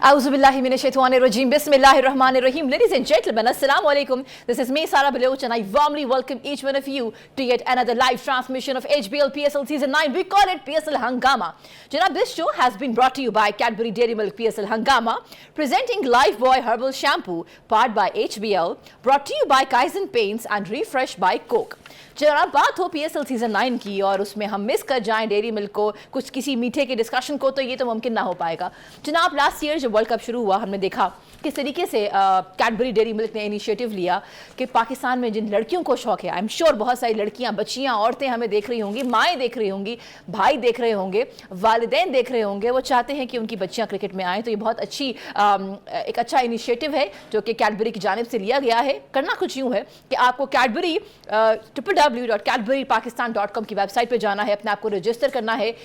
Auzubillahiminashaitanirrajim. Bismillahirrahmanirrahim. Ladies and gentlemen, Assalamu alaikum. This is me, Sara Baloch, and I warmly welcome each one of you to yet another live transmission of HBL PSL Season 9. We call it PSL Hangama. Janab, this show has been brought to you by Cadbury Dairy Milk PSL Hangama, presenting Lifebuoy Herbal Shampoo, powered by HBL, brought to you by Kaizen Paints and refreshed by Coke. जनाब बात हो PSL season 9 की और उसमें हम miss कर जाएं dairy milk को, कुछ किसी मीठे के डिस्कशन को, तो ये तो मुमकिन ना हो पाएगा। जनाब लास्ट ईयर जब वर्ल्ड कप शुरू हुआ, हमने देखा किस तरीके से कैडबरी डेयरी मिल्क ने इनिशिएटिव लिया कि पाकिस्तान में जिन लड़कियों को शौक है, आई एम श्योर बहुत सारी लड़कियां, बच्चियां, औरतें हमें देख रही होंगी, माएँ देख रही होंगी, भाई देख रहे होंगे, वालिदैन देख रहे होंगे, वो चाहते हैं कि उनकी बच्चियाँ क्रिकेट में आएँ। तो ये बहुत अच्छी एक अच्छा इनिशिएटिव है जो कि कैडबरी की जानिब से लिया गया है। करना कुछ यूँ है कि आपको कैडबरी www.cadburypakistan.com की वेबसाइट पे जाना है, अपने आप को रजिस्टर करना है।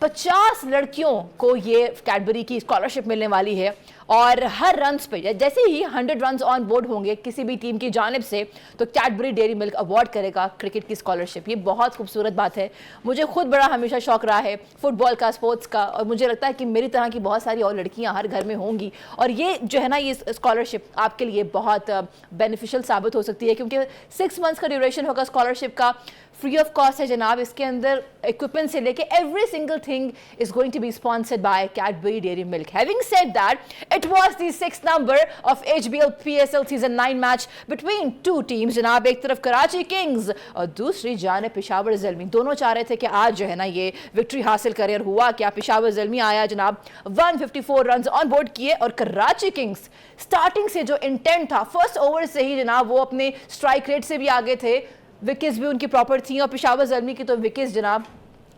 50 लड़कियों को ये कैडबरी की स्कॉलरशिप मिलने वाली है और हर रन्स पे जैसे ही 100 रन्स ऑन बोर्ड होंगे किसी भी टीम की जानिब से, तो कैडबरी डेयरी मिल्क अवार्ड करेगा क्रिकेट की स्कॉलरशिप। ये बहुत खूबसूरत बात है। मुझे खुद बड़ा हमेशा शौक रहा है फुटबॉल का, स्पोर्ट्स का, और मुझे लगता है कि मेरी तरह की बहुत सारी और लड़कियां हर घर में होंगी और ये जो है ना, ये स्कॉलरशिप आपके लिए बहुत बेनिफिशियल साबित हो सकती है, क्योंकि 6 मंथ्स का ड्यूरेशन होगा स्कॉलरशिप का, फ्री ऑफ कॉस्ट है जनाब। इसके अंदर इक्विपमेंट से लेके every single thing is going to be sponsored by Cadbury Dairy Milk. Having said that, it was the 6th number of HBL PSL season 9 match between two teams जनाब। एक तरफ Karachi Kings और दूसरी जानिब पेशावर ज़ल्मी। दोनों चाह रहे थे कि आज जो है ना ये विक्ट्री हासिल करे, और हुआ क्या, पेशावर ज़ल्मी आया जनाब, 154 रन ऑन बोर्ड किए, और कराची किंग्स स्टार्टिंग से जो इंटेंट था, फर्स्ट ओवर से ही जनाब वो अपने स्ट्राइक रेट से भी आगे थे, विकेट्स भी उनकी प्रॉपर थी, और पेशावर ज़ल्मी की तो विकेट्स जनाब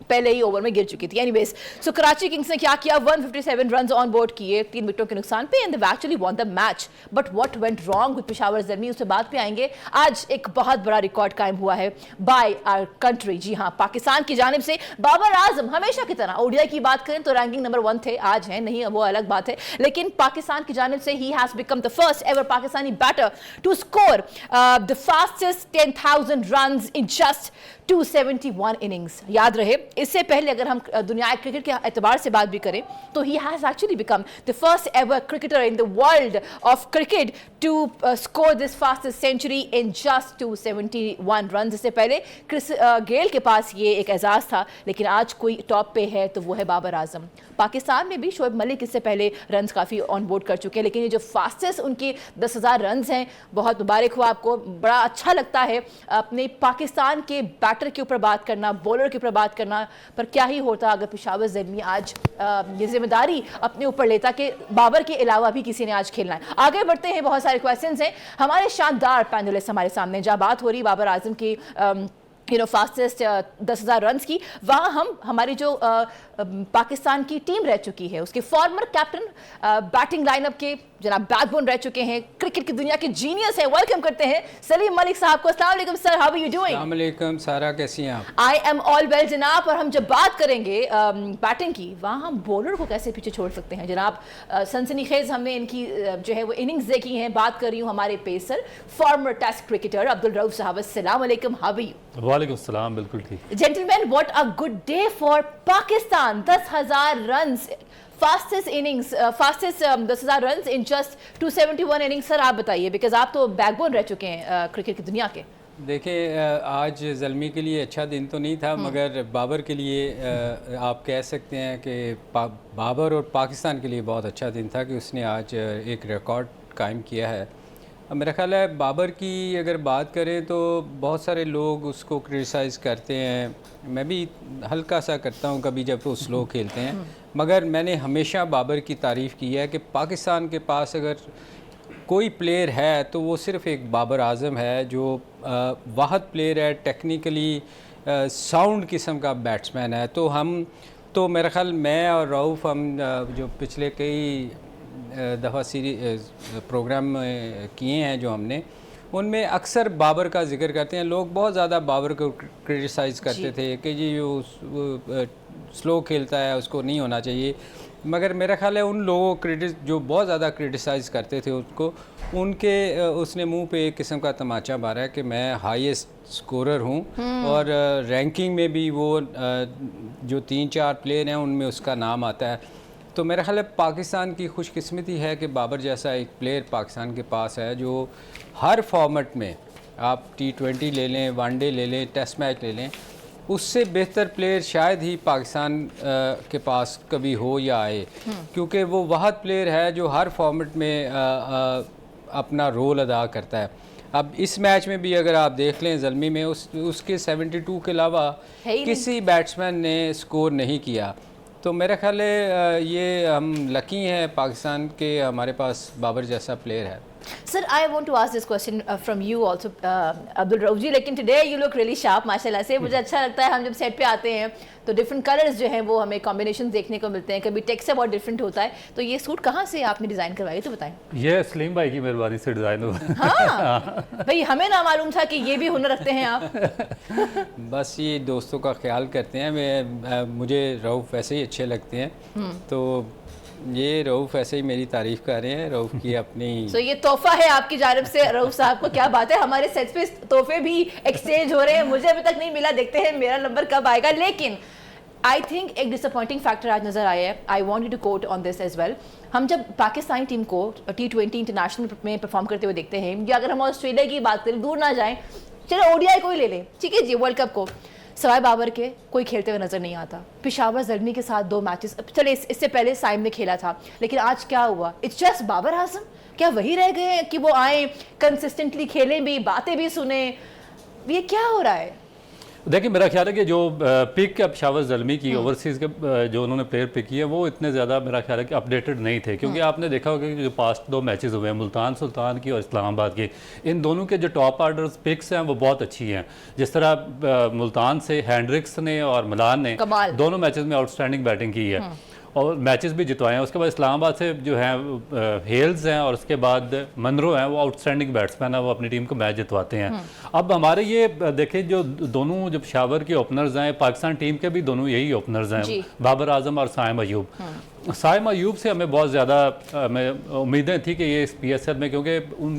पहले ही ओवर में गिर चुकी थी। एनीवेज, सो कराची किंग्स ने क्या किया, 157 रन ऑन बोर्ड किए 3 विकेटों के नुकसान पे, and they actually won the match. But what went wrong with Peshawar Zalmi, उससे बात पे आएंगे। आज एक बहुत बड़ा रिकॉर्ड कायम हुआ है बाय आवर कंट्री, जी हाँ, पाकिस्तान की जानिब से। बाबर आजम हमेशा की तरह ओडीआई की बात करें तो रैंकिंग नंबर 1 थे, आज हैं नहीं, वो अलग बात है, लेकिन पाकिस्तान की जानिब से he has become the first ever Pakistani batter to score the fastest 10,000 runs in just 271 innings. याद रहे, इससे पहले अगर हम दुनिया क्रिकेट के एतबार से बात भी करें तो he has actually become the first ever cricketer in the world of cricket to score this fastest century in just 271 run. इससे पहले क्रिस गेल के पास ये एक एजाज था, लेकिन आज कोई टॉप पे है तो वो है बाबर आजम। पाकिस्तान में भी शोएब मलिक इससे पहले रन्स काफ़ी ऑन बोर्ड कर चुके हैं, लेकिन ये जो फास्टेस्ट उनके 10,000 रन्स हैं, बहुत मुबारक हो आपको। बड़ा अच्छा लगता है अपने पाकिस्तान के बैटर के ऊपर बात करना, बॉलर के ऊपर बात करना, पर क्या ही होता अगर पेशावर ज़ल्मी आज ये जिम्मेदारी अपने ऊपर लेता कि बाबर के अलावा भी किसी ने आज खेलना है। आगे बढ़ते हैं, बहुत सारे क्वेश्चंस हैं हमारे शानदार पैनलिस्ट हमारे सामने। जहाँ बात हो रही बाबर आजम की फास्टेस्ट 10,000 रन्स की, वहाँ हम हमारी जो पाकिस्तान की टीम रह चुकी है उसके फॉर्मर कैप्टन, बैटिंग लाइनअप के जनाब बैकबोन रह चुके हैं, क्रिकेट की दुनिया के जीनियस है, वेलकम करते हैं सलीम मलिक साहब को। अस्सलाम वालेकुम sir, how are you doing? अस्सलाम वालेकुम सारा, कैसी हैं आप? आई एम ऑल वेल जनाब। और हम जब बात करेंगे बैटिंग की, वहाँ हम बॉलर को कैसे पीछे छोड़ सकते हैं जनाब। सनसनीखेज हमने इनकी जो है वो इनिंग्स देखी हैं। बात कर रही हूँ हमारे pacer, former test cricketer Abdul Rauf साहब। अस्सलाम वालेकुम, हाउ आर यू? वालेकुम सलाम, बिल्कुल ठीक। Gentleman, what a good day for Pakistan. 10,000 runs, fastest innings, fastest 10,000 runs in just 271 innings. Sir आप बताइए, बिकॉज आप तो बैकबोन रह चुके हैं क्रिकेट की दुनिया के। देखिए, आज ज़ल्मी के लिए अच्छा दिन तो नहीं था, मगर बाबर के लिए आप कह सकते हैं कि बाबर और पाकिस्तान के लिए बहुत अच्छा दिन था कि उसने आज एक रिकॉर्ड कायम किया है। मेरा ख्याल है बाबर की अगर बात करें तो बहुत सारे लोग उसको क्रिटिसाइज़ करते हैं, मैं भी हल्का सा करता हूँ कभी जब वो स्लो खेलते हैं, मगर मैंने हमेशा बाबर की तारीफ़ की है कि पाकिस्तान के पास अगर कोई प्लेयर है तो वो सिर्फ़ एक बाबर आज़म है, जो वाहद प्लेयर है, टेक्निकली साउंड किस्म का बैट्समैन है। तो मेरा ख्याल मैं और रऊफ़, हम जो पिछले कई दफ़ा प्रोग्राम किए हैं जो हमने, उनमें अक्सर बाबर का जिक्र करते हैं। लोग बहुत ज़्यादा बाबर को क्रिटिसाइज़ करते थे कि जी वो स्लो खेलता है, उसको नहीं होना चाहिए, मगर मेरा ख्याल है उन लोगों जो बहुत ज़्यादा क्रिटिसाइज़ करते थे उसको, उसने मुंह पे एक किस्म का तमाचा मारा है कि मैं हाईएस्ट स्कोरर हूँ, और रैंकिंग में भी वो जो 3-4 प्लेयर हैं उनमें उसका नाम आता है। तो मेरा ख्याल है पाकिस्तान की खुशकिस्मती है कि बाबर जैसा एक प्लेयर पाकिस्तान के पास है जो हर फॉर्मेट में, आप T20 ले लें, वनडे ले लें, टेस्ट मैच ले लें, उससे बेहतर प्लेयर शायद ही पाकिस्तान के पास कभी हो या आए, क्योंकि वो वाहद प्लेयर है जो हर फॉर्मेट में अपना रोल अदा करता है। अब इस मैच में भी अगर आप देख लें ज़ल्मी में उसके 72 के अलावा किसी बैट्समैन ने स्कोर नहीं किया। तो मेरा ख्याल है ये हम लकी हैं पाकिस्तान के, हमारे पास बाबर जैसा प्लेयर है। Sir, I want to ask this question from you also Abdul Rauf ji, लेकिन today you look really sharp माशाल्लाह से। मुझे अच्छा लगता है हम जब सेट पे आते हैं तो डिफरेंट कलर्स जो हैं वो हमें कॉम्बिनेशन देखने को मिलते हैं, कभी टेक्स्ट से बहुत डिफरेंट होता है। तो ये सूट कहाँ से आपने डिज़ाइन करवाई तो बताएं। ये सलीम भाई की मेहरबानी से डिज़ाइन हुआ। हाँ भाई, हमें ना मालूम था कि ये भी हुनर रखते हैं आप। बस ये दोस्तों का ख्याल करते हैं। मुझे रऊफ वैसे ही अच्छे लगते हैं, तो ये रऊफ ऐसे ही मेरी तारीफ कर रहे हैं। रऊफ की अपनी तो ये तोहफा है आपकी जानिब से रऊफ साहब को। क्या बात है, हमारे सेट्स पे तोहफे भी एक्सचेंज हो रहे हैं। मुझे अभी तक नहीं मिला, देखते हैं मेरा नंबर कब आएगा। लेकिन आई थिंक एक डिसअपॉइंटिंग फैक्टर आज नजर आया है। I want you to quote on this as well. हम जब पाकिस्तानी टीम को T20 इंटरनेशनल में परफॉर्म करते हुए देखते हैं, या अगर हम ऑस्ट्रेलिया की बात करें, दूर ना जाएं, चलो ODI कोई ले लें, ठीक है जी, वर्ल्ड कप को, सवाए बाबर के कोई खेलते हुए नजर नहीं आता। पेशावर ज़ल्मी के साथ 2 मैचेस, चले इससे पहले साइम में खेला था, लेकिन आज क्या हुआ? It's just Babar Azam. क्या वही रह गए कि वो आए, कंसिस्टेंटली खेलें भी, बातें भी सुने? ये क्या हो रहा है? देखिए, मेरा ख्याल है कि जो पिक है पेशावर ज़ल्मी की, ओवरसीज़ के जो उन्होंने प्लेयर पिक किए वो इतने ज़्यादा मेरा ख्याल है कि अपडेटेड नहीं थे, क्योंकि आपने देखा होगा कि जो पास्ट 2 मैचेस हुए हैं, मुल्तान सुल्तान की और इस्लामाबाद की, इन दोनों के जो टॉप ऑर्डर पिक्स हैं वो बहुत अच्छी हैं। जिस तरह मुल्तान से हैंड्रिक्स ने और मिलान ने दोनों मैचेस में आउटस्टैंडिंग बैटिंग की है और मैचेस भी जितवाए हैं। उसके बाद इस्लामाबाद से जो हैं हेल्स हैं और उसके बाद मनरो हैं, वो आउटस्टैंडिंग बैट्समैन है, वो अपनी टीम को मैच जितवाते हैं। अब हमारे ये देखें, जो दोनों जब पेशावर के ओपनर्स हैं, पाकिस्तान टीम के भी दोनों यही ओपनर्स हैं, बाबर आजम और साइम अयूब। साइम अयूब से हमें बहुत ज़्यादा उम्मीदें थी कि ये इस PSL में, क्योंकि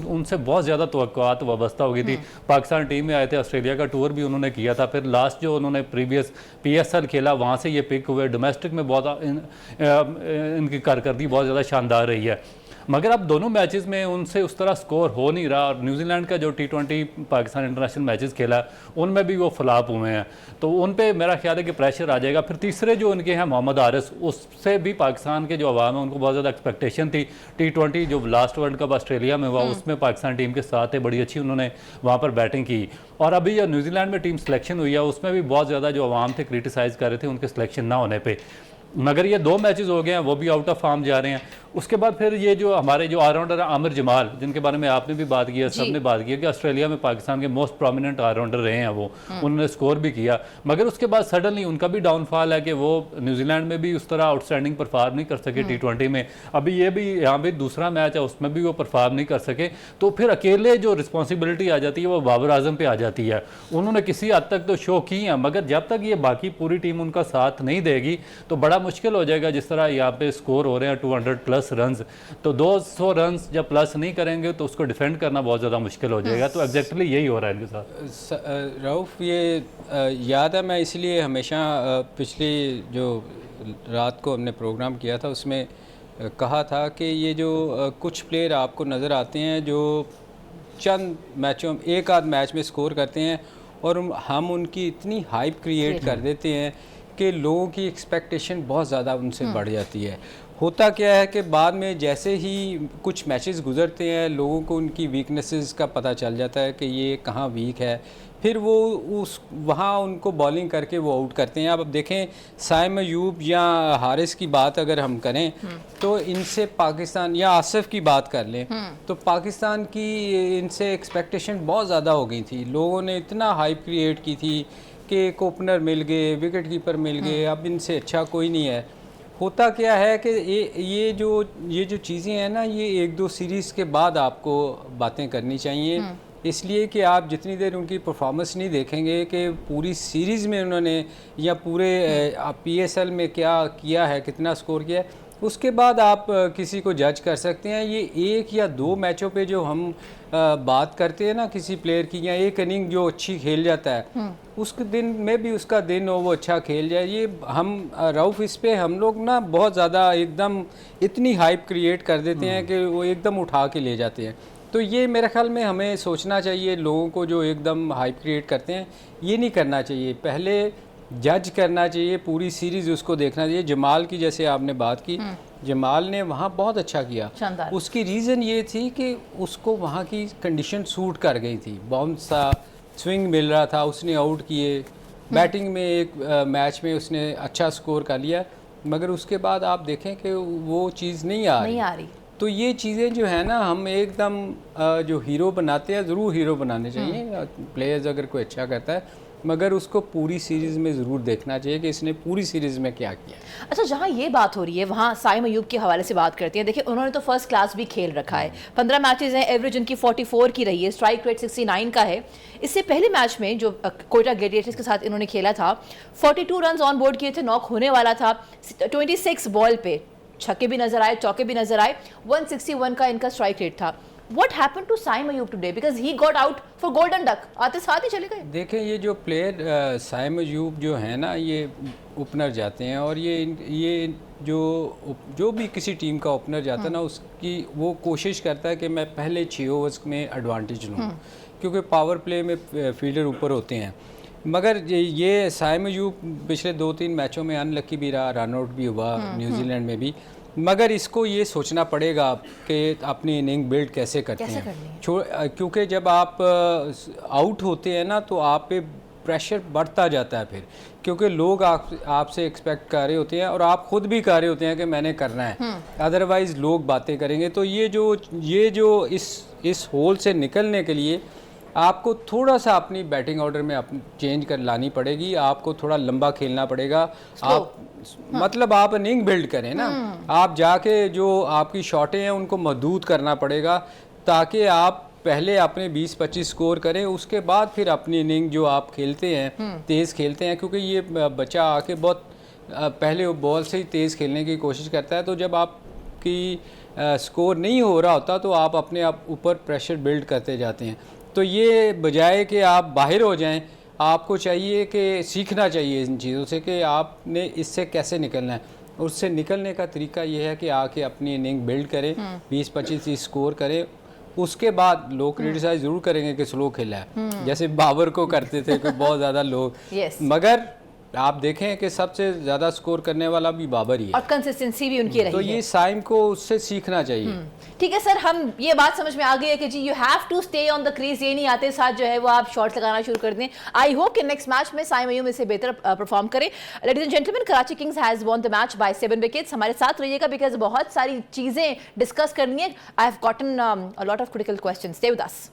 उनसे बहुत ज़्यादा तवक्कुआत वाबस्ता हो गई थी। पाकिस्तान टीम में आए थे, ऑस्ट्रेलिया का टूर भी उन्होंने किया था, फिर लास्ट जो उन्होंने प्रीवियस PSL खेला वहाँ से ये पिक हुए। डोमेस्टिक में बहुत इनकी कारकर्दगी बहुत ज़्यादा शानदार रही है, मगर अब दोनों मैचेस में उनसे उस तरह स्कोर हो नहीं रहा। और न्यूजीलैंड का जो T20 पाकिस्तान इंटरनेशनल मैचेस खेला उनमें भी वो फ्लॉप हुए हैं, तो उन पे मेरा ख्याल है कि प्रेशर आ जाएगा। फिर तीसरे जो उनके हैं मोहम्मद आरिस, उससे भी पाकिस्तान के जो अवाम है उनको बहुत ज़्यादा एक्सपेक्टेशन थी। T20 जो लास्ट वर्ल्ड कप ऑस्ट्रेलिया में हुआ उसमें पाकिस्तान टीम के साथ है, बड़ी अच्छी उन्होंने वहाँ पर बैटिंग की। और अभी जो न्यूजीलैंड में टीम सिलेक्शन हुई है उसमें भी बहुत ज़्यादा जो अवाम थे क्रिटिसाइज़ कर रहे थे उनके सिलेक्शन ना होने पर, मगर ये 2 मैचेस हो गए हैं, वो भी आउट ऑफ फॉर्म जा रहे हैं। उसके बाद फिर ये जो हमारे जो ऑलराउंडर है आमिर जमाल, जिनके बारे में आपने भी बात किया, सबने बात की कि ऑस्ट्रेलिया में पाकिस्तान के मोस्ट प्रोमिनेंट ऑलराउंडर रहे हैं वो, उन्होंने स्कोर भी किया, मगर उसके बाद सडनली उनका भी डाउनफॉल है कि वो न्यूजीलैंड में भी उस तरह आउटस्टैंडिंग परफॉर्म नहीं कर सके T20 में। अभी ये भी यहाँ भी दूसरा मैच है, उसमें भी वो परफॉर्म नहीं कर सके, तो फिर अकेले जो रिस्पॉन्सिबिलिटी आ जाती है वो बाबर आजम पे आ जाती है। उन्होंने किसी हद तक तो शो की है, मगर जब तक ये बाकी पूरी टीम उनका साथ नहीं देगी तो बड़ा मुश्किल हो जाएगा। जिस तरह यहाँ पे स्कोर हो रहे हैं 200+ रन, तो 200 रन जब प्लस नहीं करेंगे तो उसको डिफेंड करना बहुत ज़्यादा मुश्किल हो जाएगा। तो एग्जैक्टली यही हो रहा है इनके साथ। रऊफ, ये याद है, मैं इसलिए हमेशा पिछली जो रात को हमने प्रोग्राम किया था उसमें कहा था कि ये जो कुछ प्लेयर आपको नज़र आते हैं जो चंद मैचों, एक आध मैच में स्कोर करते हैं और हम उनकी इतनी हाइप क्रिएट कर देते हैं कि लोगों की एक्सपेक्टेशन बहुत ज़्यादा उनसे बढ़ जाती है। होता क्या है कि बाद में जैसे ही कुछ मैचेस गुजरते हैं लोगों को उनकी वीकनेसेस का पता चल जाता है कि ये कहाँ वीक है, फिर वो उस वहाँ उनको बॉलिंग करके वो आउट करते हैं। अब देखें, साइम अयूब या हारिस की बात अगर हम करें तो इनसे पाकिस्तान, या आसिफ की बात कर लें तो पाकिस्तान की इनसे एक्सपेक्टेशन बहुत ज़्यादा हो गई थी। लोगों ने इतना हाइप क्रिएट की थी कि एक ओपनर मिल गए, विकेट कीपर मिल गए, अब इनसे अच्छा कोई नहीं है। होता क्या है कि ये जो चीज़ें हैं ना, ये 1-2 सीरीज़ के बाद आपको बातें करनी चाहिए, इसलिए कि आप जितनी देर उनकी परफॉर्मेंस नहीं देखेंगे कि पूरी सीरीज़ में उन्होंने या पूरे PSL में क्या किया है, कितना स्कोर किया है, उसके बाद आप किसी को जज कर सकते हैं। ये 1 या 2 मैचों पे जो हम बात करते हैं ना किसी प्लेयर की, या एक इनिंग जो अच्छी खेल जाता है उस दिन में भी उसका दिन हो वो अच्छा खेल जाए, ये हम रऊफ इस पे हम लोग ना बहुत ज़्यादा एकदम इतनी हाइप क्रिएट कर देते हैं कि वो एकदम उठा के ले जाते हैं। तो ये मेरे ख्याल में हमें सोचना चाहिए, लोगों को जो एकदम हाइप क्रिएट करते हैं ये नहीं करना चाहिए, पहले जज करना चाहिए, पूरी सीरीज़ उसको देखना चाहिए। जमाल की जैसे आपने बात की, जमाल ने वहाँ बहुत अच्छा किया, उसकी रीज़न ये थी कि उसको वहाँ की कंडीशन सूट कर गई थी, बाउंस था, स्विंग मिल रहा था, उसने आउट किए, बैटिंग में एक मैच में उसने अच्छा स्कोर कर लिया, मगर उसके बाद आप देखें कि वो चीज़ नहीं आ रही। तो ये चीज़ें जो है ना हम एकदम जो हीरो बनाते हैं, ज़रूर हीरो बनाने चाहिए प्लेयर्स अगर कोई अच्छा करता है, मगर उसको पूरी सीरीज़ में ज़रूर देखना चाहिए कि इसने पूरी सीरीज़ में क्या किया। अच्छा, जहाँ ये बात हो रही है वहाँ साइम अयूब के हवाले से बात करते हैं। देखिए उन्होंने तो फर्स्ट क्लास भी खेल रखा है, 15 मैचेस हैं, एवरेज उनकी 44 की रही है, स्ट्राइक रेट 69 का है। इससे पहले मैच में जो कोयटा ग्लेडिएटर्स के साथ इन्होंने खेला था 42 रन ऑन बोर्ड किए थे, नॉक होने वाला था, 26 बॉल पे छक्के भी नजर आए, चौके भी नजर आए, 161 का इनका स्ट्राइक रेट था। What happened to Saim Ayub today? Because he got out for golden duck. आते साथ ही चले गए। देखें ये जो प्लेयर साइम अयूब जो है ना, ये ओपनर जाते हैं, और ये जो भी किसी टीम का ओपनर जाता है ना, उसकी वो कोशिश करता है कि मैं पहले 6 ओवर्स में एडवांटेज लूँ, क्योंकि पावर प्ले में फील्डर ऊपर होते हैं। मगर ये साइम अयूब पिछले 2-3 मैचों में अनलकी भी रहा, रन आउट भी हुआ न्यूजीलैंड में भी, मगर इसको ये सोचना पड़ेगा कि अपनी इनिंग बिल्ड कैसे करते हैं, क्योंकि जब आप आउट होते हैं ना तो आप पे प्रेशर बढ़ता जाता है फिर, क्योंकि लोग आपसे एक्सपेक्ट कर रहे होते हैं और आप खुद भी कर रहे होते हैं कि मैंने करना है, अदरवाइज़ लोग बातें करेंगे। तो ये जो इस होल से निकलने के लिए आपको थोड़ा सा अपनी बैटिंग ऑर्डर में चेंज कर लानी पड़ेगी, आपको थोड़ा लंबा खेलना पड़ेगा। आप मतलब आप इनिंग बिल्ड करें ना, आप जाके जो आपकी शॉटें हैं उनको महदूद करना पड़ेगा, ताकि आप पहले अपने 20-25 स्कोर करें, उसके बाद फिर अपनी इनिंग जो आप खेलते हैं तेज़ खेलते हैं, क्योंकि ये बच्चा आके बहुत पहले वो बॉल से ही तेज़ खेलने की कोशिश करता है। तो जब आपकी स्कोर नहीं हो रहा होता तो आप अपने आप ऊपर प्रेशर बिल्ड करते जाते हैं। तो ये बजाय कि आप बाहर हो जाएं, आपको चाहिए कि सीखना चाहिए इन चीज़ों से कि आपने इससे कैसे निकलना है। उससे निकलने का तरीका ये है कि आके अपनी इनिंग बिल्ड करें, 20-25 स्कोर करें, उसके बाद लोग क्रिटिसाइज ज़रूर करेंगे कि स्लो खेला है, जैसे बाबर को करते थे कि बहुत ज़्यादा लोग मगर आप देखें कि सबसे ज़्यादा स्कोर करने वाला भी बाबर ही है, और कंसिस्टेंसी भी उनकी रही तो ये साइम को उससे सीखना चाहिए। ठीक है सर, हम ये बात समझ में आ गई है कि जी you have to stay on the crease, ये नहीं आते साथ जो है वो आप शॉट्स लगाना शुरू कर दें। आई होप कि नेक्स्ट मैच में साइम अयूब इससे बेहतर परफॉर्म करे। Ladies and gentleman, Karachi Kings has won the match by 7 wickets. हमारे साथ रहिएगा बिकॉज बहुत सारी चीजें डिस्कस करनी है। आई have gotten a lot of critical questions. Stay with us.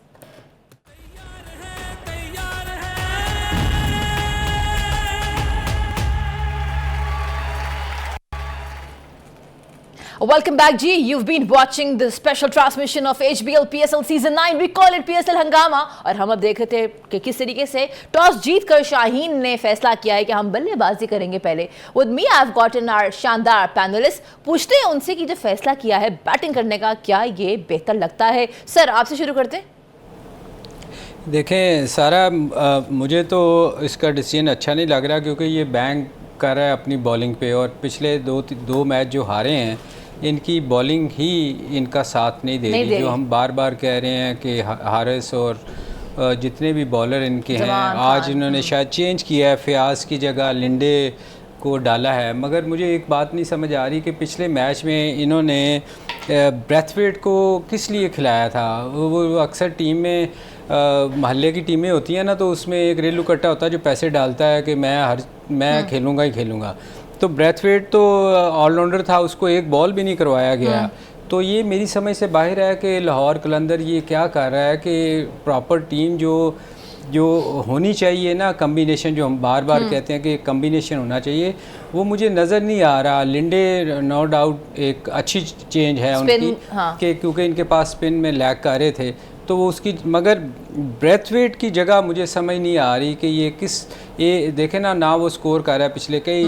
Welcome back, G. You've been watching the special transmission of HBL PSL Season 9. We call it PSL हंगामा। और हम अब देख रहे थे कि किस तरीके से टॉस जीतकर शाहीन ने फैसला किया है कि हम बल्लेबाजी करेंगे पहले। With me, I've gotten our शानदार पैनलिस्ट। पूछते हैं उनसे कि जो फैसला किया है बैटिंग करने का, क्या ये बेहतर लगता है? सर, आपसे शुरू करते हैं। देखें सारा, मुझे तो इसका डिसीजन अच्छा नहीं लग रहा, क्योंकि ये बैंक कर रहा है अपनी बॉलिंग पे, और पिछले दो मैच जो हारे हैं इनकी बॉलिंग ही इनका साथ नहीं दे रही। जो हम बार बार कह रहे हैं कि हारिस और जितने भी बॉलर इनके हैं, आज इन्होंने शायद चेंज किया है, फयाज की जगह लिंडे को डाला है। मगर मुझे एक बात नहीं समझ आ रही कि पिछले मैच में इन्होंने ब्रेथवेट को किस लिए खिलाया था। वो अक्सर टीम में महल्ले की टीमें होती हैं ना, तो उसमें एक रेलू कट्टा होता है जो पैसे डालता है कि मैं खेलूँगा ही खेलूँगा। तो ब्रेथवेट तो ऑलराउंडर था, उसको एक बॉल भी नहीं करवाया गया। तो ये मेरी समझ से बाहर है कि लाहौर कलंदर ये क्या कर रहा है कि प्रॉपर टीम जो होनी चाहिए ना, कम्बिनेशन जो हम बार बार कहते हैं कि कम्बिनेशन होना चाहिए, वो मुझे नज़र नहीं आ रहा। लिंडे नो डाउट एक अच्छी चेंज है उनकी, कि क्योंकि इनके पास स्पिन में लैग कर रहे थे तो वो उसकी, मगर ब्रेथवेट की जगह मुझे समझ नहीं आ रही कि ये देखें ना वो स्कोर कर रहा है। पिछले कई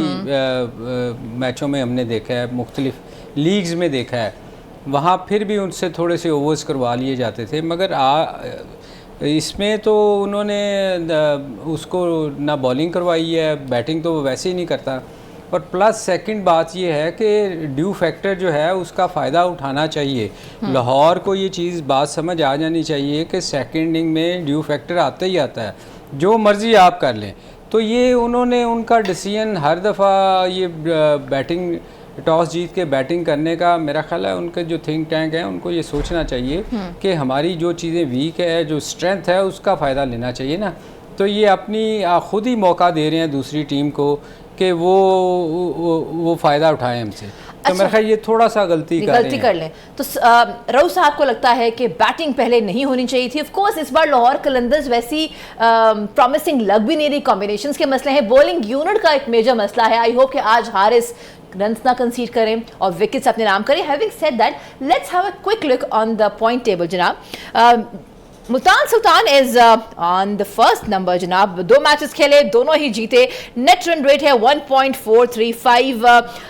मैचों में हमने देखा है मुख्तलिफ लीग्स में देखा है, वहाँ फिर भी उनसे थोड़े से ओवर्स करवा लिए जाते थे, मगर इसमें तो उन्होंने उसको ना बॉलिंग करवाई है, बैटिंग तो वो वैसे ही नहीं करता। और प्लस सेकंड बात ये है कि ड्यू फैक्टर जो है उसका फ़ायदा उठाना चाहिए। लाहौर को ये चीज़ बात समझ आ जानी चाहिए कि सेकंड इनिंग में ड्यू फैक्टर आता ही आता है, जो मर्ज़ी आप कर लें। तो ये उन्होंने उनका डिसीजन हर दफ़ा ये बैटिंग टॉस जीत के बैटिंग करने का, मेरा ख्याल है उनके जो थिंक टैंक है उनको ये सोचना चाहिए कि हमारी जो चीज़ें वीक है, जो स्ट्रेंथ है, उसका फ़ायदा लेना चाहिए ना। तो ये अपनी ख़ुद ही मौका दे रहे हैं दूसरी टीम को कि वो फ़ायदा उठाएं हमसे। तो मेरा ख्याल ये थोड़ा सा गलती कर लें। तो रऊफ साहब को लगता है कि बैटिंग पहले नहीं होनी चाहिए थी। ऑफ कोर्स इस बार लाहौर कलंदर्स वैसी प्रॉमिसिंग लग भी नहीं रही, कॉम्बिनेशंस के मसले हैं, बॉलिंग यूनिट का एक मेजर मसला है। आई होप कि आज हारिस रन्स ना कंसीड करें और विकेट्स अपने नाम करें। Having said that, let's have a quick look on the point table जनाब। Multan Sultan is on the first number जनाब, 2 मैचेस खेले, दोनों ही जीते, नेट रन रेट है 1.435।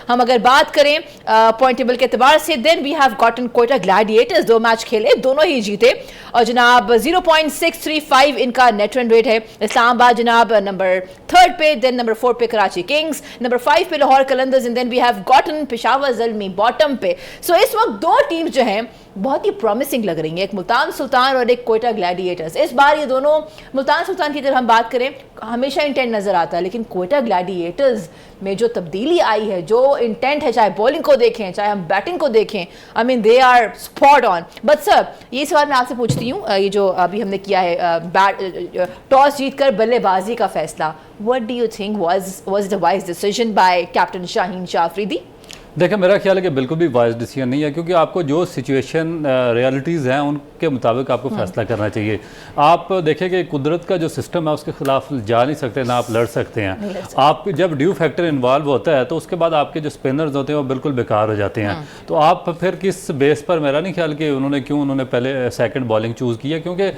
हम अगर बात करें पॉइंट टेबल के एतबार से, then we have gotten Quetta Gladiators, 2 match खेले, दोनों ही जीते और जनाब 0.635 इनका नेट रन रेट है। इस्लामाबाद जनाब नंबर 3 पे, देन नंबर 4 पे कराची किंग्स, नंबर 5 पे Lahore Qalandars and then we have gotten Peshawar Zalmi bottom पे। सो इस वक्त 2 टीम्स जो हैं बहुत ही प्रॉमिसिंग लग रही है, एक मुल्तान सुल्तान और एक क्वेटा ग्लैडिएटर्स। इस बार ये दोनों, मुल्तान सुल्तान की अगर हम बात करें हमेशा इंटेंट नजर आता है, लेकिन क्वेटा ग्लैडिएटर्स में जो तब्दीली आई है, जो इंटेंट है, चाहे बॉलिंग को देखें चाहे हम बैटिंग को देखें, I mean they are spot on. But sir ये सवाल मैं आपसे पूछती हूँ, ये जो अभी हमने किया है टॉस जीतकर बल्लेबाजी का फैसला, what do you think was the wise decision by captain Shaheen Shah Afridi? देखिए मेरा ख्याल है कि बिल्कुल भी वाइज डिसीजन नहीं है, क्योंकि आपको जो सिचुएशन रियलिटीज़ हैं उनके मुताबिक आपको फैसला करना चाहिए। आप देखें कि कुदरत का जो सिस्टम है उसके खिलाफ जा नहीं सकते, ना आप लड़ सकते हैं। आप जब ड्यू फैक्टर इन्वॉल्व होता है तो उसके बाद आपके जो स्पिनर्स होते हैं वो बिल्कुल बेकार हो जाते हैं। तो आप फिर किस बेस पर, मेरा नहीं ख्याल कि उन्होंने पहले सेकेंड बॉलिंग चूज़ की है, क्योंकि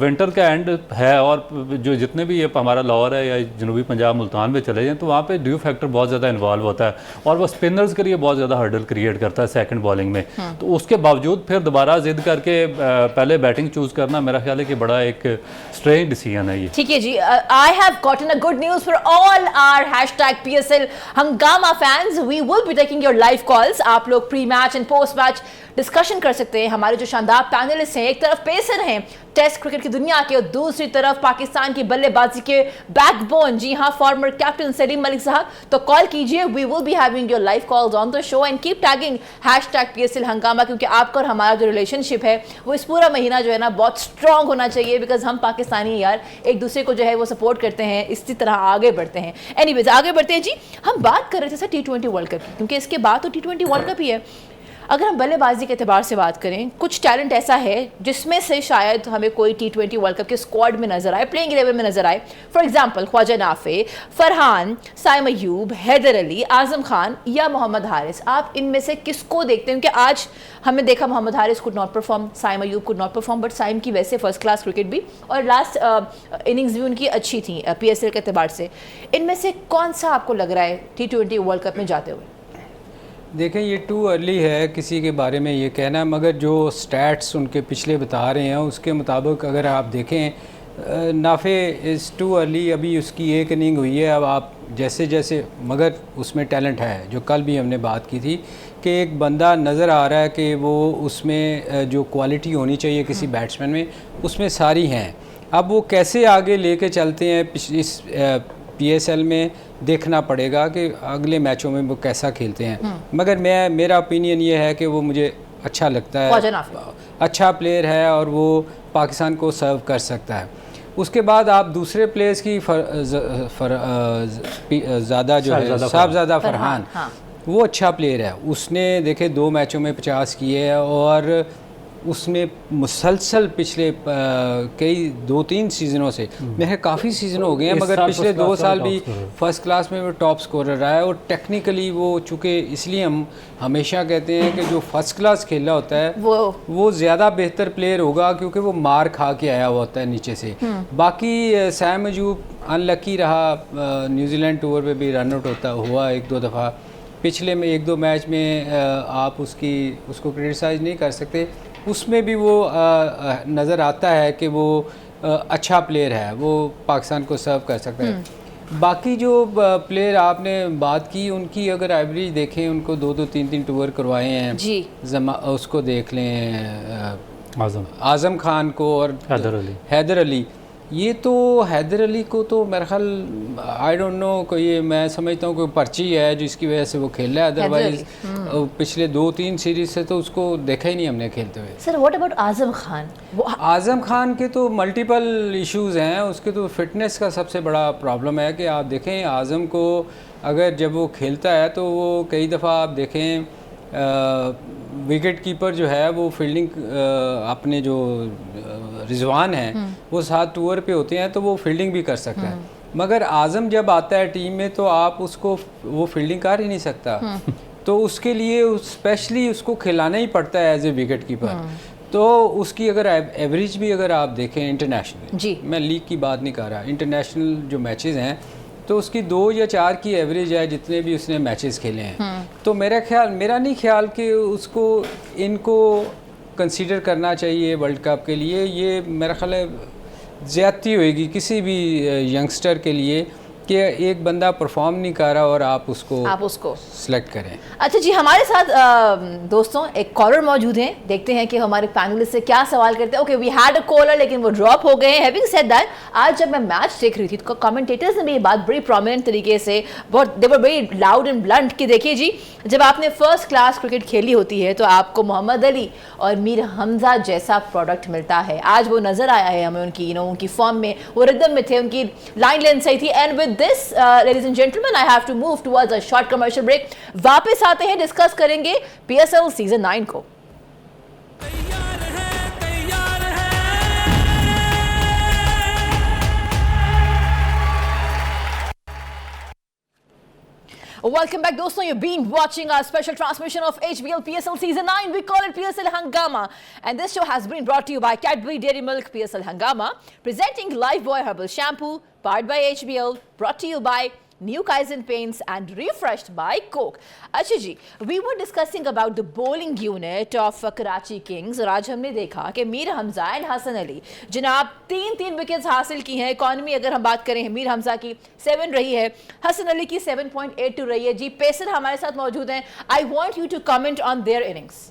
विंटर का एंड है और जो जितने भी ये हमारा लाहौर है या जनूबी पंजाब मुल्तान में चले जाएँ तो वहाँ पर ड्यू फैक्टर बहुत ज़्यादा इन्वॉल्व होता है और वो स्पिनर्स ये बहुत ज़्यादा हर्डल क्रिएट करता है सेकंड बॉलिंग में। तो उसके बावजूद फिर दोबारा जिद करके पहले बैटिंग चूज करना, मेरा ख्याल है कि बड़ा एक स्ट्रेंज डिसीजन है ये। ठीक है जी, I have gotten a good news for all our #PSL हंगामा fans. We will be taking your live calls. आप लोग pre match and post match discussion कर सकते हैं। हमारे जो शानदार पैनलिस्ट हैं, एक तरफ पेसर हैं टेस्ट क्रिकेट की दुनिया के और दूसरी तरफ पाकिस्तान की बल्लेबाजी के बैकबोन, जी हाँ, फॉर्मर कैप्टन सलीम मलिक साहब। तो कॉल कीजिए, we will be having your live calls on the show and keep tagging #PSL हंगामा, क्योंकि आपका और हमारा जो रिलेशनशिप है वो इस पूरा महीना जो है ना बहुत स्ट्रॉन्ग होना चाहिए, बिकॉज हम पाकिस्तानी यार एक दूसरे को जो है वो सपोर्ट करते हैं, इसी तरह आगे बढ़ते हैं। एनीवेज आगे बढ़ते हैं जी। हम बात कर रहे थे सर T20 वर्ल्ड कप की, क्योंकि इसके बाद तो T20 वर्ल्ड कप ही है। अगर हम बल्लेबाजी के एतबार से बात करें, कुछ टैलेंट ऐसा है जिसमें से शायद हमें कोई T20 वर्ल्ड कप के स्क्वाड में नजर आए, प्लेइंग 11 में नजर आए। फॉर एग्जांपल ख्वाजा नाफे, फरहान, साइम अयूब, हैदर अली, आजम खान या मोहम्मद हारिस। आप इनमें से किसको देखते हैं? क्योंकि आज हमने देखा Mohammad Haris could not perform, Saim Ayub could not perform, but Saim की वैसे फर्स्ट क्लास क्रिकेट भी और लास्ट इनिंग्स भी उनकी अच्छी थी PSL के एतबार से। इनमें से कौन सा आपको लग रहा है T20 वर्ल्ड कप में जाते हुए? देखें, ये टू अर्ली है किसी के बारे में ये कहना, मगर जो स्टैट्स उनके पिछले बता रहे हैं उसके मुताबिक अगर आप देखें, नाफे इज़ टू अर्ली, अभी उसकी एक इनिंग हुई है। अब आप जैसे जैसे, मगर उसमें टैलेंट है, जो कल भी हमने बात की थी कि एक बंदा नज़र आ रहा है कि वो उसमें जो क्वालिटी होनी चाहिए किसी बैट्समैन में उसमें सारी हैं। अब वो कैसे आगे लेके चलते हैं इस PSL में देखना पड़ेगा कि अगले मैचों में वो कैसा खेलते हैं। मगर मेरा ओपिनियन ये है कि वो मुझे अच्छा लगता है, अच्छा प्लेयर है और वो पाकिस्तान को सर्व कर सकता है। उसके बाद आप दूसरे प्लेयर्स की ज़्यादा जो है साहबजादा फरहान, वो अच्छा प्लेयर है। उसने देखे 2 मैचों में 50 किए है और उसमें मुसलसल पिछले कई 2-3 सीज़नों से, मेरे काफ़ी सीज़न हो गए हैं, मगर पिछले 2 साल भी फर्स्ट क्लास में वो टॉप स्कोरर रहा है। और टेक्निकली वो चूँकि, इसलिए हम हमेशा कहते हैं कि जो फर्स्ट क्लास खेला होता है वो ज़्यादा बेहतर प्लेयर होगा, क्योंकि वो मार खा के आया हुआ होता है नीचे से। बाकी साइम अयूब अनलकी रहा, न्यूजीलैंड टूर पे भी रन आउट हुआ 1-2 दफ़ा। पिछले में 1-2 मैच में आप उसको क्रिटिसाइज़ नहीं कर सकते, उसमें भी वो नज़र आता है कि वो अच्छा प्लेयर है, वो पाकिस्तान को सर्व कर सकता है। बाकी जो प्लेयर आपने बात की उनकी अगर एवरेज देखें, उनको 2-2 3-3 टूर करवाए हैं जी। उसको देख लें, आज़म खान को और हैदर अली। ये तो हैदर अली को तो मेरा ख्याल आई डोंट नो, को ये मैं समझता हूँ कि पर्ची है जिसकी वजह से वो खेल रहा है, अदरवाइज पिछले 2-3 सीरीज से तो उसको देखा ही नहीं हमने खेलते हुए। Sir what about Azam Khan? Azam Khan के तो मल्टीपल इश्यूज़ हैं, उसके तो फिटनेस का सबसे बड़ा प्रॉब्लम है कि आप देखें आज़म को अगर जब वो खेलता है तो वो कई दफ़ा आप देखें विकेट कीपर जो है वो फील्डिंग अपने जो रिजवान हैं वो 7 ओवर पे होते हैं तो वो फील्डिंग भी कर सकता है, मगर आज़म जब आता है टीम में तो आप उसको वो फील्डिंग कर ही नहीं सकता, तो उसके लिए स्पेशली उसको खिलाना ही पड़ता है एज ए विकेट कीपर। तो उसकी अगर एवरेज भी अगर आप देखें इंटरनेशनल, मैं लीग की बात नहीं कर रहा, इंटरनेशनल जो मैचेस हैं तो उसकी 2 या 4 की एवरेज है जितने भी उसने मैचेस खेले हैं। तो मेरा नहीं ख्याल कि उसको इनको कंसीडर करना चाहिए वर्ल्ड कप के लिए। ये मेरा ख्याल है ज़्यादती होएगी किसी भी यंगस्टर के लिए कि एक बंदा परफॉर्म नहीं कर रहा और आप उसको सेलेक्ट करें। अच्छा जी, हमारे साथ दोस्तों एक कॉलर मौजूद हैं, देखते हैं कि हमारे पैनलिस्ट से क्या सवाल करते हैं। Okay, we had a caller लेकिन वो ड्रॉप हो गए हैं। हैविंग सेड दैट, आज जब मैं मैच देख रही थी तो कमेंटेटर्स ने भी ये बात बड़ी प्रोमिनेंट तरीके से, बहुत they were very loud and blunt कि देखिए जी, जब आपने फर्स्ट क्लास क्रिकेट खेली होती है तो आपको मोहम्मद अली और मीर हमजा जैसा प्रोडक्ट मिलता है। आज वो नजर आया है हमें, उनकी फॉर्म में, वो रिदम में थे, उनकी लाइन लेंथ सही थी। And with this, ladies and gentlemen, I have to move towards a short commercial break. वापस आते हैं, डिस्कस करेंगे PSL सीजन 9 को। Welcome back, दोस्तों. You've been watching our special transmission of HBL PSL Season 9. We call it PSL Hangama. And this show has been brought to you by Cadbury Dairy Milk PSL Hangama. Presenting Lifebuoy Herbal Shampoo, powered by HBL. Brought to you by New Kaizen Paints and refreshed by Coke. अच्छा जी, we were discussing about the bowling unit of Karachi Kings और आज हमने देखा कि Mir Hamza and Hasan Ali जनाब 3 wickets हासिल की हैं। इकॉनमी अगर हम बात करें मीर हमजा की 7 रही है, हसन अली की 7.82 रही है। जी पेसर हमारे साथ मौजूद हैं। I want you to comment on their innings.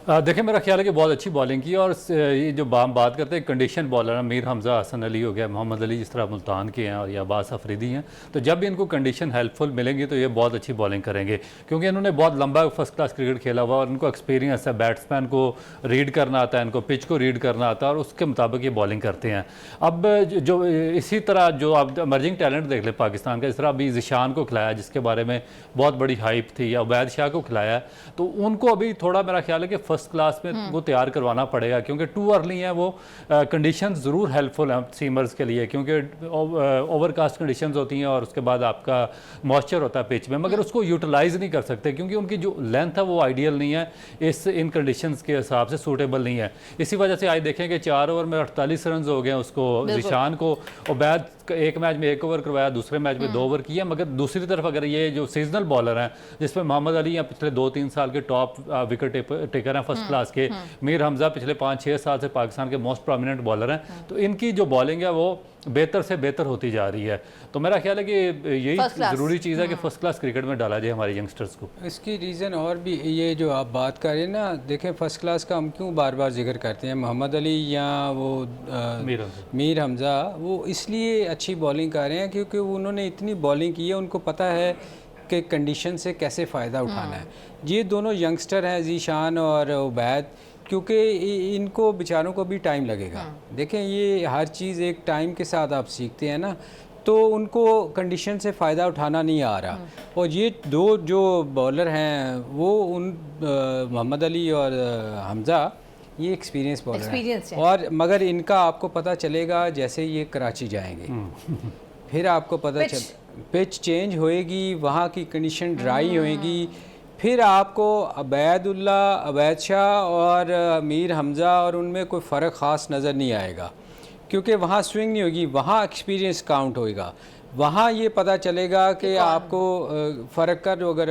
देखिए, मेरा ख्याल है कि बहुत अच्छी बॉलिंग की, और ये जो हम बात करते हैं कंडीशन बॉलर हैं, मीर हमजा, हसन अली हो गया, मोहम्मद अली जिस तरह मुल्तान के हैं और या अब्बास अफरीदी हैं, तो जब भी इनको कंडीशन हेल्पफुल मिलेंगी तो ये बहुत अच्छी बॉलिंग करेंगे, क्योंकि इन्होंने बहुत लंबा फर्स्ट क्लास क्रिकेट खेला हुआ और इनको एक्सपीरियंस है, बैट्समैन को रीड करना आता है, इनको पिच को रीड करना आता है और उसके मुताबिक ये बॉलिंग करते हैं। अब जो इसी तरह जो आप इमर्जिंग टैलेंट देख लें पाकिस्तान का, इस तरह अभी ज़िशान को खिलाया जिसके बारे में बहुत बड़ी हाइप थी, या उबैद शाह को खिलाया, तो उनको अभी थोड़ा मेरा ख्याल है कि फर्स्ट क्लास में वो तैयार करवाना पड़ेगा, क्योंकि टू अर्ली हैं वो। कंडीशंस ज़रूर हेल्पफुल हैं सीमर्स के लिए, क्योंकि ओवरकास्ट कंडीशंस होती हैं और उसके बाद आपका मॉइस्चर होता है पिच में, मगर उसको यूटिलाइज़ नहीं कर सकते क्योंकि उनकी जो लेंथ है वो आइडियल नहीं है, इन कंडीशंस के हिसाब से सूटेबल नहीं है। इसी वजह से आज देखें कि 4 ओवर में 48 रन हो गए उसको, ज़िशान को उबैद एक मैच में 1 ओवर करवाया, दूसरे मैच में 2 ओवर किया। मगर दूसरी तरफ अगर ये जो सीजनल बॉलर हैं जिसमें मोहम्मद अली या पिछले 2-3 साल के टॉप विकेट टेकर हैं फर्स्ट क्लास के, मीर हमजा पिछले 5-6 साल से पाकिस्तान के मोस्ट प्रोमिनेंट बॉलर हैं, तो इनकी जो बॉलिंग है वो बेहतर से बेहतर होती जा रही है। तो मेरा ख्याल है कि यही ज़रूरी चीज़ है कि फर्स्ट क्लास क्रिकेट में डाला जाए हमारे यंगस्टर्स को। इसकी रीज़न और भी ये जो आप बात कर रहे हैं ना, देखें फर्स्ट क्लास का हम क्यों बार बार जिक्र करते हैं, मोहम्मद अली या वो मीर हमजा वो इसलिए अच्छी बॉलिंग कर रहे हैं क्योंकि उन्होंने इतनी बॉलिंग की है, उनको पता है कि कंडीशन से कैसे फ़ायदा उठाना है। ये दोनों यंगस्टर हैं ज़ीशान और उबैद, क्योंकि इनको बेचारों को भी टाइम लगेगा। देखें ये हर चीज़ एक टाइम के साथ आप सीखते हैं ना, तो उनको कंडीशन से फ़ायदा उठाना नहीं आ रहा। और ये दो जो बॉलर हैं वो मोहम्मद अली और हमज़ा, ये एक्सपीरियंस बॉलर हैं, और मगर इनका आपको पता चलेगा जैसे ये कराची जाएंगे फिर आपको पता पिच चेंज होएगी, वहाँ की कंडीशन ड्राई होएगी, फिर आपको उबैद शाह और मीर हमज़ा और उनमें कोई फ़र्क ख़ास नज़र नहीं आएगा, क्योंकि वहाँ स्विंग नहीं होगी, वहाँ एक्सपीरियंस काउंट होएगा। वहाँ ये पता चलेगा कि आपको फ़र्क का जो अगर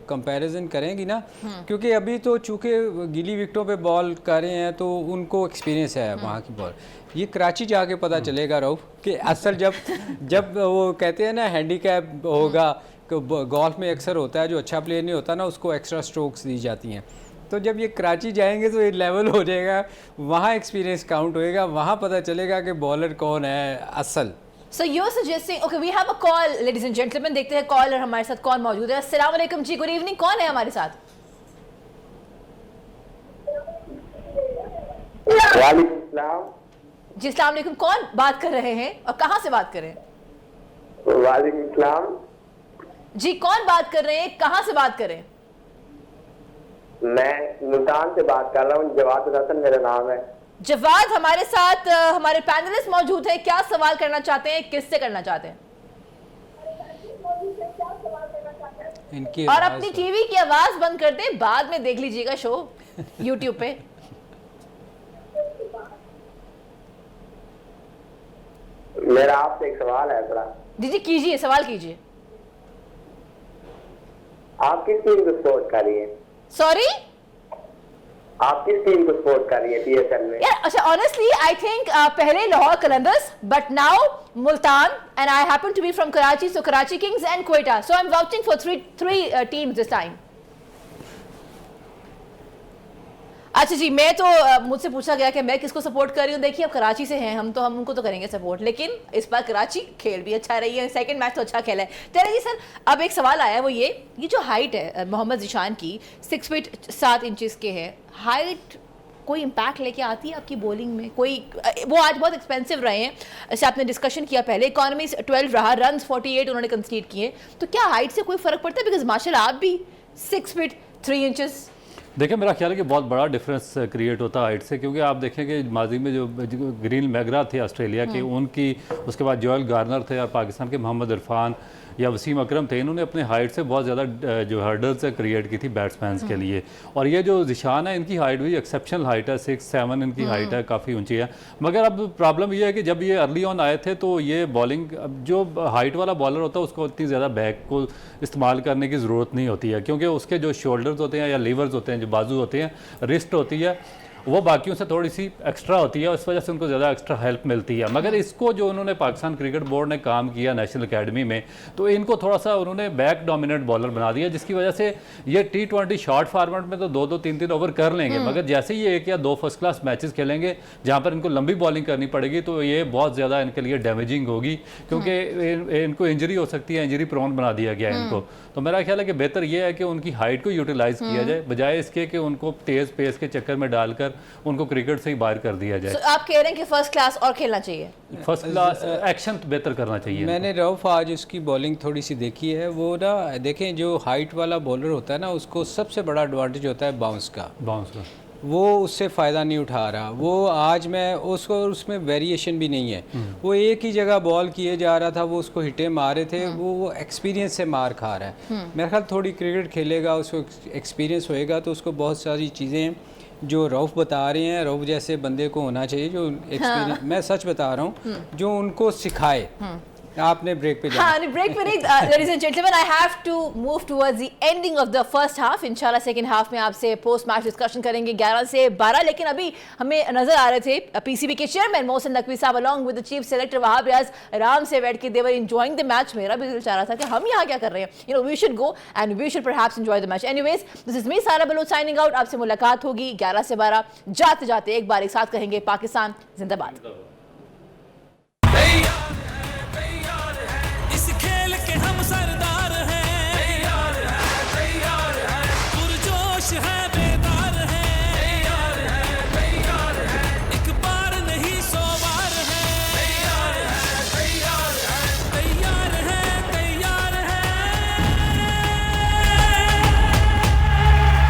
कंपैरिजन करेंगी ना, क्योंकि अभी तो चूँकि गीली विकेटों पे बॉल कर रहे हैं तो उनको एक्सपीरियंस है वहाँ की बॉल। ये कराची जाके पता चलेगा रऊफ कि असल जब वो कहते हैं ना हैंडीकैप होगा, गोल्फ में अक्सर होता है जो अच्छा प्लेयर नहीं होता ना उसको एक्स्ट्रा स्ट्रोक्स दी जाती हैं। तो जब ये कराची जाएंगे तो ये लेवल हो जाएगा, वहाँ एक्सपीरियंस काउंट होएगा, वहाँ पता चलेगा कि बॉलर कौन है असल। So you're suggesting, okay, we have a call, ladies and gentlemen, देखते हैं कॉलर हमारे साथ कौन मौजूद है। अस्सलाम वालेकुम जी, गुड इवनिंग, कौन है हमारे साथ? वालेकुम सलाम। जी अस्सलाम वालेकुम, कौन बात कर रहे हैं और कहाँ से बात कर रहे हैं? वालेकुम सलाम जी, कौन बात कर रहे हैं, कहाँ से बात कर रहे हैं? मैं मुल्तान से बात कर रहा हूँ, जवाद हसन मेरा नाम है। जवाद हमारे साथ हमारे पैनलिस्ट मौजूद है, क्या सवाल करना चाहते हैं, किससे करना चाहते हैं? इनकी और आवाज़ अपनी टीवी की आवाज बंद कर दें, बाद में देख लीजिएगा शो यूट्यूब पे। मेरा आपसे एक सवाल है बड़ा। जी जी कीजिए, सवाल कीजिए। आप किस टीम को सपोर्ट कर रही हैं? सॉरी आप किस टीम को सपोर्ट कर रही है पीएसएल में? यार अच्छा, ऑनेस्टली आई थिंक पहले Lahore Qalandars, but now Multan, and I happen to be from Karachi, so Karachi Kings and Quetta, so I am vouching for three teams this time. अच्छा जी, मैं तो मुझसे पूछा गया कि मैं किसको सपोर्ट कर रही हूँ। देखिए अब कराची से हैं हम, तो हम उनको तो करेंगे सपोर्ट, लेकिन इस बार कराची खेल भी अच्छा रही है, सेकंड मैच तो अच्छा खेला है। चलिए जी सर, अब एक सवाल आया, वो ये जो हाइट है मोहम्मद ज़ीशान की 6 फीट 7 इंचेस के है, हाइट कोई इम्पैक्ट लेके आती है आपकी बॉलिंग में? कोई वो आज बहुत एक्सपेंसिव रहे हैं, ऐसे आपने डिस्कशन किया पहले, इकॉनमी 12 रहा, रन 48 उन्होंने कंसीड किए, तो क्या हाइट से कोई फ़र्क पड़ता है? बिकॉज माशाल्लाह आप भी 6 फीट 3 इंचेस। देखिए मेरा ख्याल है कि बहुत बड़ा डिफरेंस क्रिएट होता है हाइट से, क्योंकि आप देखेंगे माजी में जो ग्रीन मैगरा थे ऑस्ट्रेलिया के, उनकी, उसके बाद जोएल गार्नर थे, और पाकिस्तान के मोहम्मद इरफान या वसीम अकरम थे, इन्होंने अपने हाइट से बहुत ज़्यादा जो हर्डल्स क्रिएट की थी बैट्समैन के लिए। और ये जो ज़ीशान है, इनकी हाइट भी एक्सेप्शनल हाइट है, 6'7" इनकी हाइट है, काफ़ी ऊंची है। मगर अब प्रॉब्लम ये है कि जब ये अर्ली ऑन आए थे तो ये बॉलिंग, जो हाइट वाला बॉलर होता है उसको इतनी ज़्यादा बैक को इस्तेमाल करने की ज़रूरत नहीं होती है, क्योंकि उसके जो शोल्डर्स होते हैं या लीवर्स होते हैं, जो बाजू होते हैं, रिस्ट होती है, वो बाकियों से थोड़ी सी एक्स्ट्रा होती है, उस वजह से उनको ज़्यादा एक्स्ट्रा हेल्प मिलती है। मगर इसको जो उन्होंने पाकिस्तान क्रिकेट बोर्ड ने काम किया नेशनल एकेडमी में, तो इनको थोड़ा सा उन्होंने बैक डोमिनेट बॉलर बना दिया, जिसकी वजह से ये T20 शॉर्ट फॉर्मेट में तो 2-2 3-3 ओवर कर लेंगे, मगर जैसे ही 1 या 2 फर्स्ट क्लास मैचेस खेलेंगे जहाँ पर इनको लंबी बॉलिंग करनी पड़ेगी, तो ये बहुत ज़्यादा इनके लिए डैमेजिंग होगी, क्योंकि इनको इंजरी हो सकती है, इंजरी प्रोन बना दिया गया इनको। तो मेरा ख्याल है कि बेहतर ये है कि उनकी हाइट को यूटिलाइज किया जाए, बजाय इसके कि उनको तेज़ पेस के चक्कर में डालकर उनको क्रिकेट से ही बाहर कर दिया जाए। आप कह रहे हैं कि फर्स्ट क्लास और खेलना चाहिए, फर्स्ट क्लास एक्शन बेहतर करना चाहिए। मैंने रऊफ आज उसकी बॉलिंग थोड़ी सी देखी है, वो ना देखें जो हाइट वाला बॉलर होता है ना, उसको सबसे बड़ा एडवांटेज होता है बाउंस का, वो उससे फ़ायदा नहीं उठा रहा। वो आज मैं उसको, उसमें वेरिएशन भी नहीं है, वो एक ही जगह बॉल किए जा रहा था, वो उसको हिटे मारे थे, वो एक्सपीरियंस से मार खा रहा है। मेरा ख्याल थोड़ी क्रिकेट खेलेगा, उसको एक्सपीरियंस होएगा, तो उसको बहुत सारी चीज़ें जो रऊफ बता रहे हैं, रऊफ जैसे बंदे को होना चाहिए जो एक्सपीरियंस, मैं सच बता रहा हूँ, जो उनको सिखाए। आपने ब्रेक पे जाना। हाँ, ब्रेक पे नहीं। Ladies and gentleman, I have to move towards the ending of the first half. इंशाल्लाह सेकंड हाफ में आपसे पोस्ट मैच डिस्कशन करेंगे 11 से 12, लेकिन अभी हमें नजर आ रहे थे पीसीबी के चेयरमैन मोहसिन नकवी साहब along with the chief selector Wahab Riaz आराम से बैठ के they were enjoying the match. मेरा भी दिल चाह रहा था कि हम यहाँ क्या कर रहे हैं, you know, we should go and we should perhaps enjoy the match. Anyways, this is me Sara Baloch signing out. आपसे मुलाकात होगी 11 से 12। जाते जाते एक बार एक साथ कहेंगे पाकिस्तान जिंदाबाद।